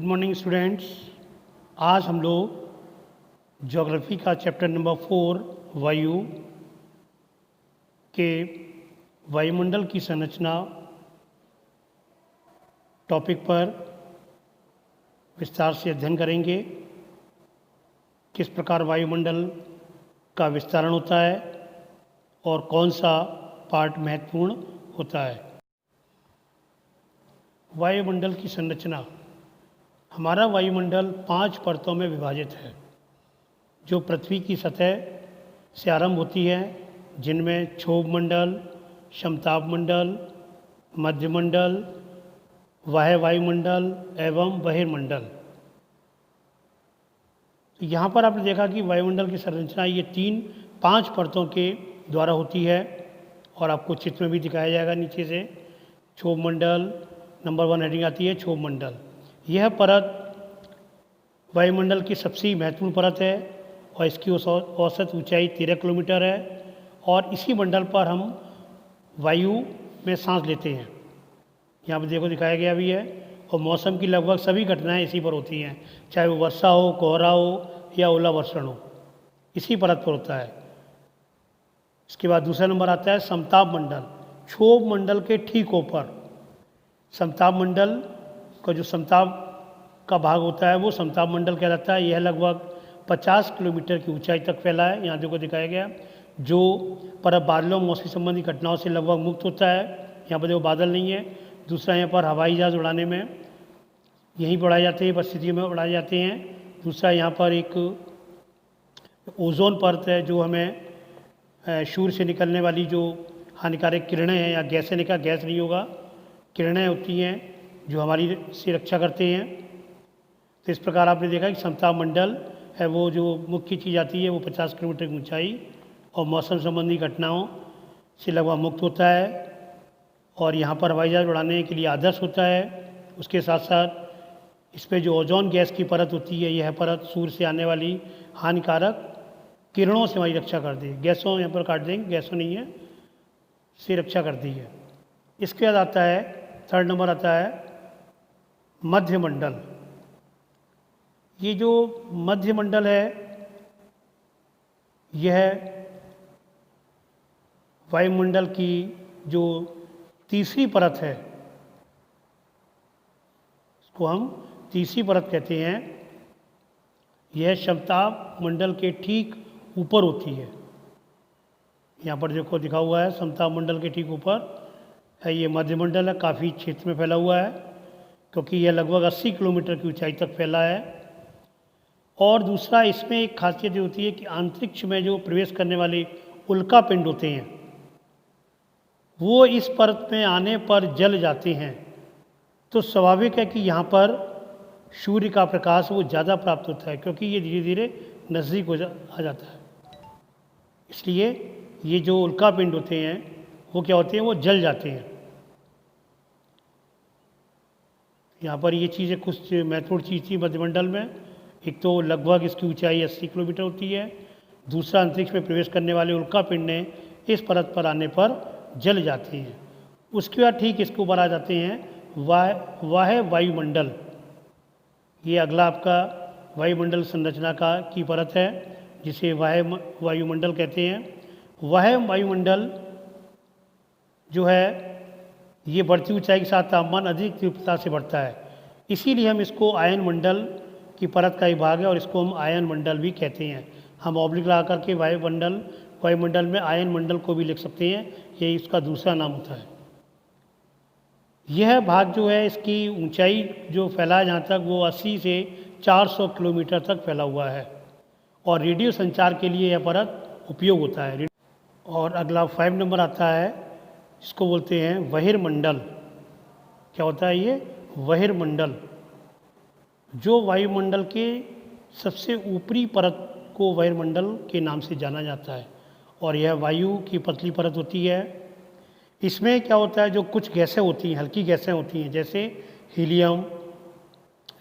Morning students. आज हम लोग ज्योग्राफी का चैप्टर नंबर 4 वायु के वायुमंडल की संरचना टॉपिक पर विस्तार से अध्ययन करेंगे। किस प्रकार वायुमंडल का विस्तारण होता है और कौन सा पार्ट महत्वपूर्ण होता है। वायुमंडल की संरचना। हमारा वायुमंडल 5 परतों में विभाजित है जो पृथ्वी की सतह से आरंभ होती है, जिनमें क्षोभ मंडल, समताप मंडल, मध्यमंडल, वाह्य वायुमंडल एवं बहिर्मंडल। तो यहाँ पर आपने देखा कि वायुमंडल की संरचना ये 5 परतों के द्वारा होती है और आपको चित्र में भी दिखाया जाएगा नीचे से। क्षोभ मंडल नंबर 1 हेडिंग आती है क्षोभ मंडल। यह परत वायुमंडल की सबसे महत्वपूर्ण परत है और इसकी औसत ऊंचाई 13 किलोमीटर है और इसी मंडल पर हम वायु में सांस लेते हैं। यहाँ पर देखो दिखाया गया भी है। और मौसम की लगभग सभी घटनाएं इसी पर होती हैं, चाहे वो वर्षा हो, कोहरा हो या ओलावर्षण हो, इसी परत पर होता है। इसके बाद दूसरा नंबर आता है समताप मंडल। क्षोभ मंडल के ठीक ऊपर समताप मंडल का जो समताप का भाग होता है वो समताप मंडल कहलाता है। यह लगभग 50 किलोमीटर की ऊंचाई तक फैला है। यहाँ देखो दिखाया गया, जो परत बादलों मौसम संबंधी घटनाओं से लगभग मुक्त होता है। यहाँ पर देखो बादल नहीं है। दूसरा, यहाँ पर हवाई जहाज़ उड़ाने में यहीं पर उड़ाए जाते हैं, परिस्थितियों में उड़ाए जाते हैं। दूसरा, यहाँ पर एक ओजोन परत है जो हमें सूर्य से निकलने वाली जो हानिकारक किरणें हैं या गैस नहीं होगा, किरणें होती हैं जो हमारी से रक्षा करते हैं। तो इस प्रकार आपने देखा कि समताप मंडल है वो जो मुख्य चीज़ आती है वो 50 किलोमीटर की ऊंचाई और मौसम संबंधी घटनाओं से लगभग मुक्त होता है और यहाँ पर हवाई जहाज उड़ाने के लिए आदर्श होता है। उसके साथ साथ इस पर जो ओजोन गैस की परत होती है, यह परत सूर्य से आने वाली हानिकारक किरणों से हमारी रक्षा करती है। गैसों यहाँ पर काट देंगे, गैसों नहीं है, से रक्षा करती है। इसके बाद आता है 3rd नंबर आता है मध्यमंडल। ये जो मध्यमंडल है यह वायुमंडल की जो तीसरी परत है, इसको हम तीसरी परत कहते हैं। यह समताप मंडल के ठीक ऊपर होती है। यहाँ पर देखो दिखा हुआ है समताप मंडल के ठीक ऊपर है ये मध्यमंडल है। काफ़ी क्षेत्र में फैला हुआ है क्योंकि यह लगभग 80 किलोमीटर की ऊंचाई तक फैला है। और दूसरा, इसमें एक खासियत ये होती है कि अंतरिक्ष में जो प्रवेश करने वाले उल्का पिंड होते हैं वो इस परत में आने पर जल जाते हैं। तो स्वाभाविक है कि यहाँ पर सूर्य का प्रकाश वो ज़्यादा प्राप्त होता है क्योंकि ये धीरे धीरे नज़दीक आ जाता है। इसलिए ये जो उल्का पिंड होते हैं वो क्या होते हैं, वो जल जाते हैं। यहाँ पर ये चीज़ें कुछ महत्वपूर्ण चीज़ थी मध्यमंडल में। एक तो लगभग इसकी ऊंचाई 80 किलोमीटर होती है। दूसरा, अंतरिक्ष में प्रवेश करने वाले उल्का पिंडें इस परत पर आने पर जल जाती हैं। उसके बाद ठीक इसके ऊपर आ जाते हैं वाह्य वायुमंडल। ये अगला आपका वायुमंडल संरचना की परत है जिसे वाह्य वायुमंडल कहते हैं। वाह्य वायुमंडल जो है ये बढ़ती ऊंचाई के साथ तापमान अधिक तीव्रता से बढ़ता है, इसीलिए हम इसको आयन मंडल की परत का ही भाग है और इसको हम आयन मंडल भी कहते हैं। हम ऑब्लिक लगा करके वायुमंडल में आयन मंडल को भी लिख सकते हैं, ये इसका दूसरा नाम होता है। यह भाग जो है इसकी ऊंचाई जो फैला है जहाँ तक वो 80 से 400 किलोमीटर तक फैला हुआ है और रेडियो संचार के लिए यह परत उपयोग होता है। और अगला 5 नंबर आता है, इसको बोलते हैं बहिर्मंडल। क्या होता है ये बहिर्मंडल? जो वायुमंडल के सबसे ऊपरी परत को बहिर्मंडल के नाम से जाना जाता है और यह वायु की पतली परत होती है। इसमें क्या होता है, जो कुछ गैसें होती हैं, हल्की गैसें होती हैं जैसे हीलियम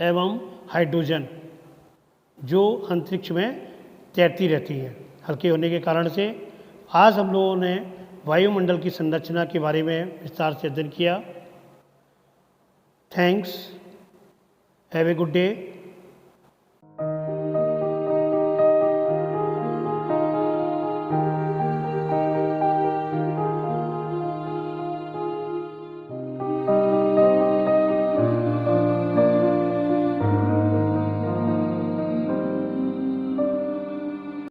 एवं हाइड्रोजन, जो अंतरिक्ष में तैरती रहती हैं हल्के होने के कारण से। आज हम लोगों ने वायुमंडल की संरचना के बारे में विस्तार से अध्ययन किया। Thanks. Have a good day.